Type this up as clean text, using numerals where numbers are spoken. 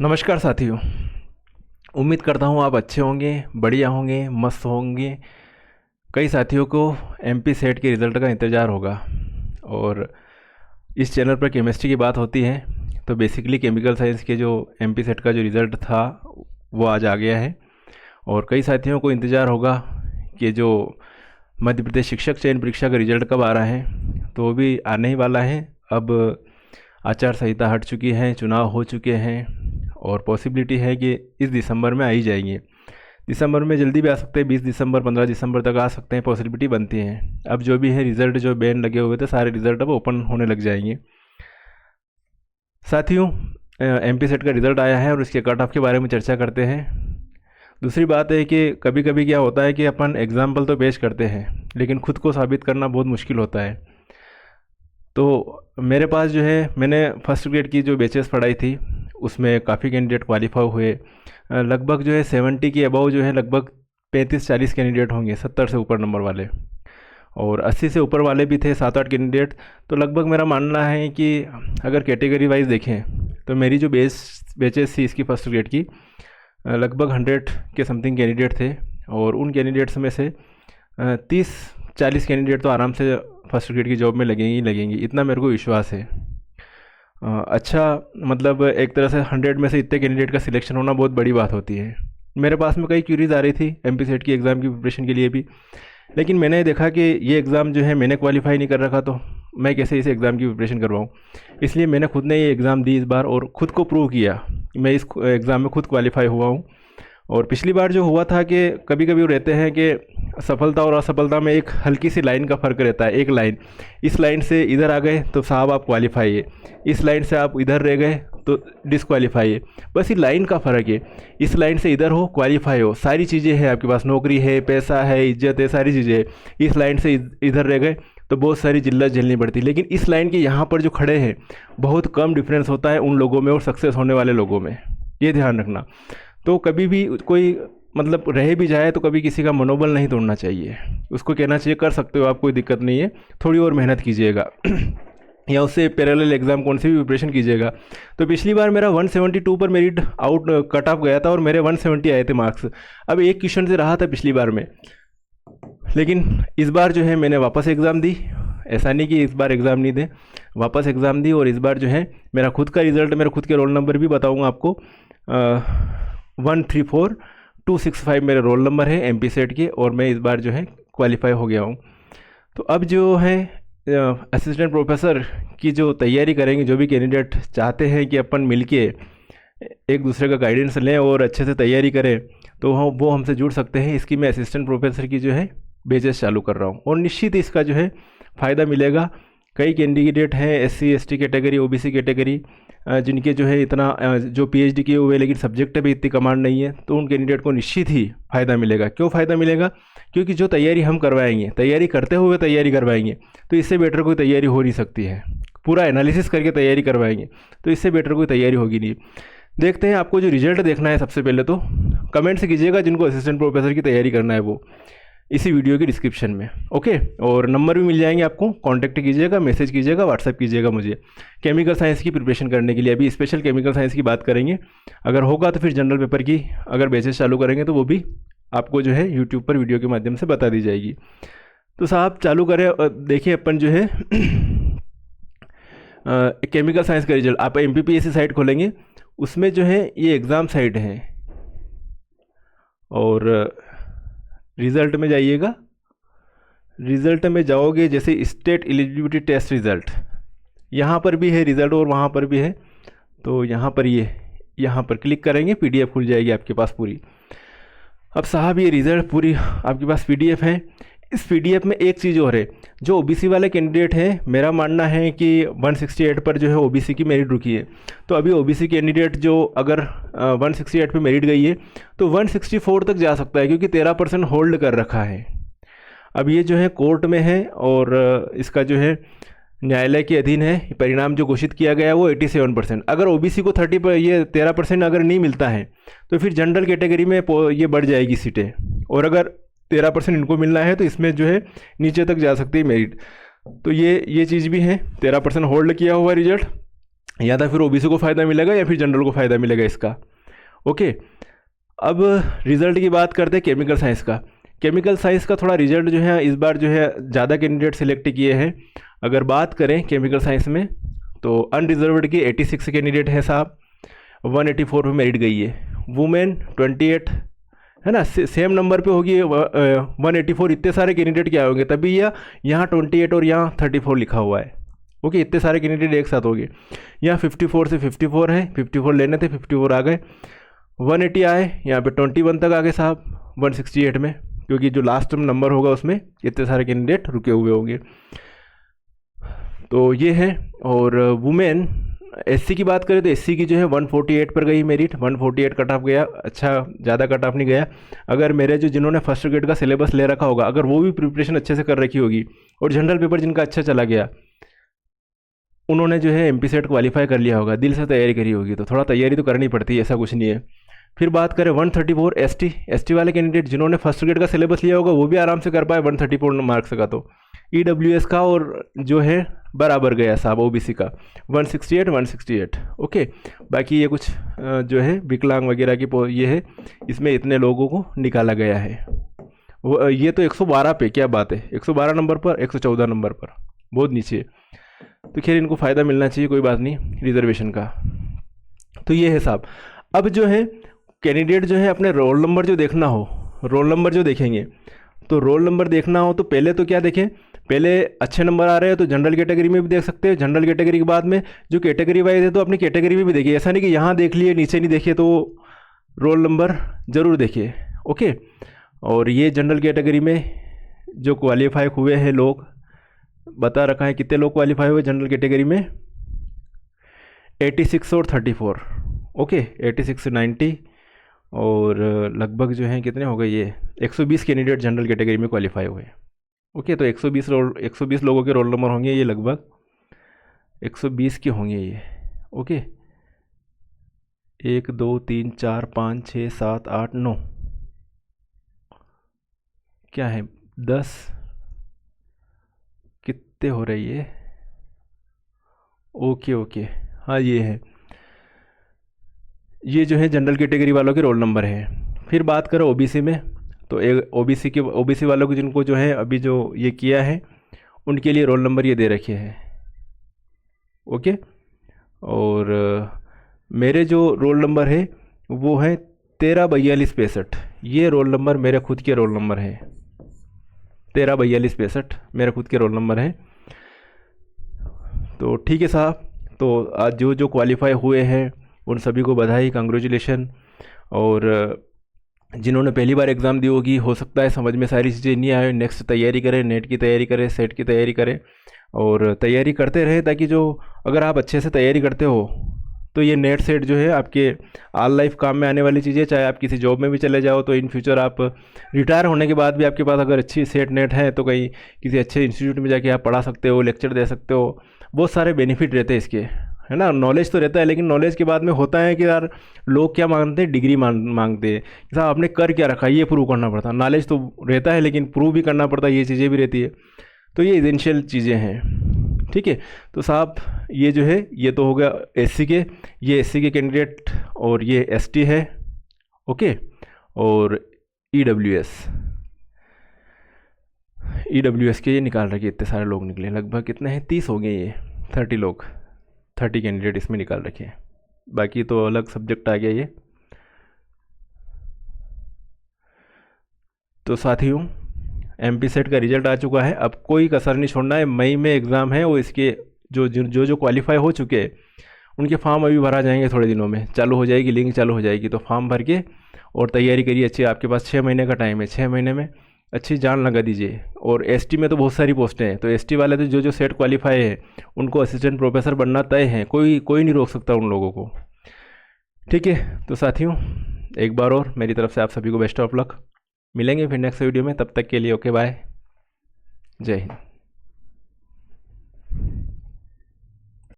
नमस्कार साथियों। उम्मीद करता हूँ आप अच्छे होंगे, बढ़िया होंगे, मस्त होंगे। कई साथियों को एमपी सेट के रिज़ल्ट का इंतज़ार होगा और इस चैनल पर केमिस्ट्री की बात होती है। तो बेसिकली केमिकल साइंस के जो एमपी सेट का जो रिज़ल्ट था वो आज आ गया है और कई साथियों को इंतज़ार होगा कि जो मध्य प्रदेश शिक्षक चयन परीक्षा का रिज़ल्ट कब आ रहा है। तो वो भी आने ही वाला है। अब आचार संहिता हट चुकी है, चुनाव हो चुके हैं और पॉसिबिलिटी है कि इस दिसंबर में आ ही जाएंगे। दिसंबर में जल्दी भी आ सकते हैं, 20 दिसंबर 15 दिसंबर तक आ सकते हैं, पॉसिबिलिटी बनती है। अब जो भी है रिज़ल्ट, जो बैन लगे हुए थे सारे रिज़ल्ट अब ओपन होने लग जाएंगे। साथियों, एमपी सेट का रिज़ल्ट आया है और इसके कट ऑफ के बारे में चर्चा करते हैं। दूसरी बात है कि कभी कभी क्या होता है कि अपन एग्जाम्पल तो पेश करते हैं लेकिन खुद को साबित करना बहुत मुश्किल होता है। तो मेरे पास जो है, मैंने फर्स्ट ग्रेड की जो बैचेस पढ़ाई थी उसमें काफ़ी कैंडिडेट क्वालिफाई हुए। लगभग जो है 70 के अबव जो है लगभग 35-40 कैंडिडेट होंगे, 70 से ऊपर नंबर वाले, और 80 से ऊपर वाले भी थे 7-8 कैंडिडेट। तो लगभग मेरा मानना है कि अगर कैटेगरी वाइज देखें तो मेरी जो बैचेस थी इसकी फर्स्ट ग्रेड की लगभग 100 के समथिंग कैंडिडेट थे और उन कैंडिडेट्स में से 30-40 कैंडिडेट तो आराम से फर्स्ट ग्रेड की जॉब में लगेंगे ही लगेंगे, इतना मेरे को विश्वास है। अच्छा, मतलब एक तरह से 100 में से इतने कैंडिडेट का सिलेक्शन होना बहुत बड़ी बात होती है। मेरे पास में कई क्यूरीज आ रही थी एमपी सेट की एग्ज़ाम की प्रिपरेशन के लिए भी, लेकिन मैंने देखा कि ये एग्ज़ाम जो है मैंने क्वालिफाई नहीं कर रखा, तो मैं कैसे इस एग्ज़ाम की प्रिपरेशन करवाऊँ। इसलिए मैंने खुद ने ये एग्ज़ाम दी इस बार और ख़ुद को प्रूव किया कि मैं इस एग्ज़ाम में खुद क्वालिफाई हुआ हूँ। और पिछली बार जो हुआ था कि कभी कभी वो रहते हैं कि सफलता और असफलता में एक हल्की सी लाइन का फ़र्क रहता है। एक लाइन, इस लाइन से इधर आ गए तो साहब आप क्वालिफाई है, इस लाइन से आप इधर रह गए तो डिसक्वालीफाई है। बस ये लाइन का फ़र्क है। इस लाइन से इधर हो, क्वालिफाई हो, सारी चीज़ें हैं आपके पास, नौकरी है, पैसा है, इज्जत है, सारी चीज़ें हैं। इस लाइन से इधर रह गए तो बहुत सारी जिल्लत झेलनी पड़ती है। लेकिन इस लाइन के यहाँ पर जो खड़े हैं बहुत कम डिफरेंस होता है उन लोगों में और सक्सेस होने वाले लोगों में, ये ध्यान रखना। तो कभी भी कोई मतलब रह भी जाए तो कभी किसी का मनोबल नहीं तोड़ना चाहिए, उसको कहना चाहिए कर सकते हो आप, कोई दिक्कत नहीं है, थोड़ी और मेहनत कीजिएगा या उससे पैरेलल एग्ज़ाम कौन सी भी प्रिपरेशन कीजिएगा। तो पिछली बार मेरा 172 पर मेरिट आउट कट ऑफ गया था और मेरे 170 आए थे मार्क्स। अब एक क्वेश्चन से रहा था पिछली बार में, लेकिन इस बार जो है मैंने वापस एग्ज़ाम दी। ऐसा नहीं कि इस बार एग्ज़ाम नहीं दे, वापस एग्ज़ाम दी और इस बार जो है मेरा खुद का रिज़ल्ट, मेरे खुद के रोल नंबर भी बताऊँगा आपको। 134265 मेरे रोल नंबर है एमपी सेट के और मैं इस बार जो है क्वालिफाई हो गया हूँ। तो अब जो है असिस्टेंट प्रोफेसर की जो तैयारी करेंगे, जो भी कैंडिडेट चाहते हैं कि अपन मिलके एक दूसरे का गाइडेंस लें और अच्छे से तैयारी करें, तो वो हमसे जुड़ सकते हैं। इसकी मैं असिस्टेंट प्रोफेसर की जो है बैचेस चालू कर रहा हूँ और निश्चित इसका जो है फ़ायदा मिलेगा। कई कैंडिडेट हैं SC ST category, OBC category, जिनके जो है इतना जो पीएचडी किए हुए लेकिन सब्जेक्ट भी इतनी कमांड नहीं है, तो उन कैंडिडेट को निश्चित ही फ़ायदा मिलेगा। क्यों फ़ायदा मिलेगा? क्योंकि जो तैयारी हम करवाएंगे, तैयारी करते हुए तैयारी करवाएंगे, तो इससे बेटर कोई तैयारी हो नहीं सकती है। पूरा एनालिसिस करके तैयारी करवाएंगे तो इससे बेटर कोई तैयारी होगी नहीं। देखते हैं, आपको जो रिजल्ट देखना है सबसे पहले तो कमेंट से कीजिएगा, जिनको असिस्टेंट प्रोफेसर की तैयारी करना है वो इसी वीडियो के डिस्क्रिप्शन में, ओके। और नंबर भी मिल जाएंगे आपको, कांटेक्ट कीजिएगा, मैसेज कीजिएगा, व्हाट्सएप कीजिएगा मुझे केमिकल साइंस की प्रिपरेशन करने के लिए। अभी स्पेशल केमिकल साइंस की बात करेंगे, अगर होगा तो फिर जनरल पेपर की अगर बैचेस चालू करेंगे तो वो भी आपको जो है यूट्यूब पर वीडियो के माध्यम से बता दी जाएगी। तो साहब चालू करें। देखिए अपन जो है केमिकल साइंस का रिजल्ट, आप MPPSC साइट खोलेंगे, उसमें जो है ये एग्ज़ाम साइट है और रिज़ल्ट में जाइएगा। रिज़ल्ट में जाओगे, जैसे स्टेट एलिजिबिलिटी टेस्ट रिज़ल्ट, यहाँ पर भी है रिज़ल्ट और वहाँ पर भी है। तो यहाँ पर यहाँ पर क्लिक करेंगे, PDF खुल जाएगी आपके पास पूरी। अब साहब ये रिज़ल्ट पूरी आपके पास PDF है। इस PDF में एक चीज़ और है, जो OBC वाले कैंडिडेट हैं, मेरा मानना है कि 168 पर जो है OBC की मेरिट रुकी है। तो अभी OBC कैंडिडेट जो अगर 168 पे मेरिट गई है तो 164 तक जा सकता है, क्योंकि 13% होल्ड कर रखा है। अब ये जो है कोर्ट में है और इसका जो है न्यायालय के अधीन है। परिणाम जो घोषित किया गया है वो 87%। अगर OBC को 30 पर ये 13% अगर नहीं मिलता है तो फिर जनरल कैटेगरी में ये बढ़ जाएगी सीटें, और अगर 13% इनको मिलना है तो इसमें जो है नीचे तक जा सकती है मेरिट। तो ये चीज़ भी है, 13% होल्ड किया हुआ रिजल्ट। या तो फिर ओबीसी को फ़ायदा मिलेगा या फिर जनरल को फ़ायदा मिलेगा इसका। ओके, अब रिज़ल्ट की बात करते हैं केमिकल साइंस का। केमिकल साइंस का थोड़ा रिज़ल्ट जो है इस बार जो है ज़्यादा कैंडिडेट सिलेक्ट किए हैं। अगर बात करें केमिकल साइंस में तो अनरिजर्व्ड की 86 कैंडिडेट है साहब, 184 पे मेरिट गई है। वुमेन 28 है ना, सेम नंबर पे होगी 184। इतने सारे कैंडिडेट क्या होंगे, तभी यह यहाँ 28 और यहाँ 34 लिखा हुआ है। ओके, इतने सारे कैंडिडेट एक साथ हो गए। यहाँ 54 से 54 है, 54 लेने थे, 54 आ गए। 180 आए, यहाँ पे 21 तक आ गए साहब 168 में, क्योंकि जो लास्ट नंबर होगा उसमें इतने सारे कैंडिडेट रुके हुए होंगे। तो ये है। और वुमेन एससी की बात करें तो एससी की जो है 148 पर गई मेरिट, 148 कट ऑफ गया। अच्छा, ज़्यादा कट ऑफ नहीं गया। अगर मेरे जो जिन्होंने फर्स्ट ग्रेड का सिलेबस ले रखा होगा, अगर वो भी प्रिपरेशन अच्छे से कर रखी होगी और जनरल पेपर जिनका अच्छा चला गया, उन्होंने जो है एमपी सेट क्वालिफाई कर लिया होगा, दिल से तैयारी करी होगी, तो थोड़ा तैयारी तो करनी पड़ती है, ऐसा कुछ नहीं है। फिर बात करें 134 एसटी वाले कैंडिडेट जिन्होंने फर्स्ट ग्रेड का सिलेबस लिया होगा, वो भी आराम से कर पाए 134 मार्क्स का। तो ईडब्ल्यूएस का और जो है बराबर गया साहब ओबीसी का 168। ओके, बाकी ये कुछ जो है विकलांग वगैरह की ये है, इसमें इतने लोगों को निकाला गया है। वो ये तो 112 पे, क्या बात है, 112 नंबर पर, 114 नंबर पर, बहुत नीचे। तो खैर इनको फ़ायदा मिलना चाहिए, कोई बात नहीं, रिजर्वेशन का। तो ये है साहब। अब जो है कैंडिडेट जो है अपने रोल नंबर जो देखना हो, रोल नंबर जो देखेंगे, तो रोल नंबर देखना हो तो पहले तो क्या देखें, पहले अच्छे नंबर आ रहे हैं तो जनरल कैटेगरी में भी देख सकते हैं। जनरल कैटेगरी के बाद में जो कैटेगरी वाइज है तो अपनी कैटेगरी में भी देखिए। ऐसा नहीं कि यहाँ देख लिए नीचे नहीं देखिए, तो रोल नंबर ज़रूर देखिए। ओके, और ये जनरल कैटेगरी में जो क्वालिफाई हुए हैं लोग, बता रखा है कितने लोग क्वालिफाई हुए जनरल कैटेगरी में, 86 और 34। ओके, 86 से 90 और लगभग जो है कितने हो गए, ये 120 कैंडिडेट जनरल कैटेगरी में क्वालिफाई हुए। ओके, तो 120 लोगों के रोल नंबर होंगे, ये लगभग 120 के होंगे ये। ओके, 1 2 3 4 5 6 7 8 9, क्या है 10, कितने हो रही है। ओके, हाँ ये है, ये जो है जनरल कैटेगरी वालों के रोल नंबर हैं। फिर बात करो ओबीसी में, तो एक ओबीसी वालों को जिनको जो है अभी जो ये किया है, उनके लिए रोल नंबर ये दे रखे हैं। ओके, और मेरे जो रोल नंबर है वो है 134265। ये रोल नंबर मेरे खुद के रोल नंबर है, 134265 मेरे खुद के रोल नंबर है। तो ठीक है साहब, तो आज जो जो क्वालिफाई हुए हैं उन सभी को बधाई, कांग्रेचुलेशन। और जिन्होंने पहली बार एग्ज़ाम दी होगी, हो सकता है समझ में सारी चीज़ें नहीं आए, नेक्स्ट तैयारी करें, नेट की तैयारी करें, सेट की तैयारी करें, और तैयारी करते रहें, ताकि जो अगर आप अच्छे से तैयारी करते हो तो ये नेट सेट जो है आपके ऑल लाइफ काम में आने वाली चीज़ें। चाहे आप किसी जॉब में भी चले जाओ तो इन फ्यूचर आप रिटायर होने के बाद भी आपके पास अगर अच्छी सेट नेट है तो कहीं किसी अच्छे इंस्टीट्यूट में जाके आप पढ़ा सकते हो, लेक्चर दे सकते हो, बहुत सारे बेनिफिट रहते हैं इसके, है ना। नॉलेज तो रहता है, लेकिन नॉलेज के बाद में होता है कि यार लोग क्या मांगते हैं, डिग्री मांगते हैं कि साहब आपने कर क्या रखा है, ये प्रूव करना पड़ता है। नॉलेज तो रहता है लेकिन प्रूव भी करना पड़ता है, ये चीज़ें भी रहती है। तो ये एसेंशियल चीज़ें हैं, ठीक है। तो साहब ये जो है ये तो हो गया एससी के, ये एससी के कैंडिडेट, और ये एसटी है। ओके, और ईडब्ल्यूएस के ये निकाल रखे, इतने सारे लोग निकले, लगभग कितने हैं, 30 हो गए, ये 30 लोग, 30 कैंडिडेट इसमें निकाल रखे हैं। बाकी तो अलग सब्जेक्ट आ गया ये। तो साथियों एमपी सेट का रिजल्ट आ चुका है, अब कोई कसर नहीं छोड़ना है। मई में एग्ज़ाम है, वो इसके जो क्वालिफाई हो चुके हैं उनके फॉर्म अभी भरा जाएंगे, थोड़े दिनों में चालू हो जाएगी, लिंक चालू हो जाएगी, तो फॉर्म भर के और तैयारी करिए अच्छी। आपके पास 6 महीने का टाइम है, 6 महीने में अच्छी जान लगा दीजिए। और एसटी में तो बहुत सारी पोस्टें हैं, तो एसटी वाले तो जो सेट क्वालिफाई है उनको असिस्टेंट प्रोफेसर बनना तय है, कोई नहीं रोक सकता उन लोगों को, ठीक है। तो साथियों एक बार और मेरी तरफ से आप सभी को बेस्ट ऑफ लक। मिलेंगे फिर नेक्स्ट वीडियो में, तब तक के लिए ओके बाय, जय हिंद।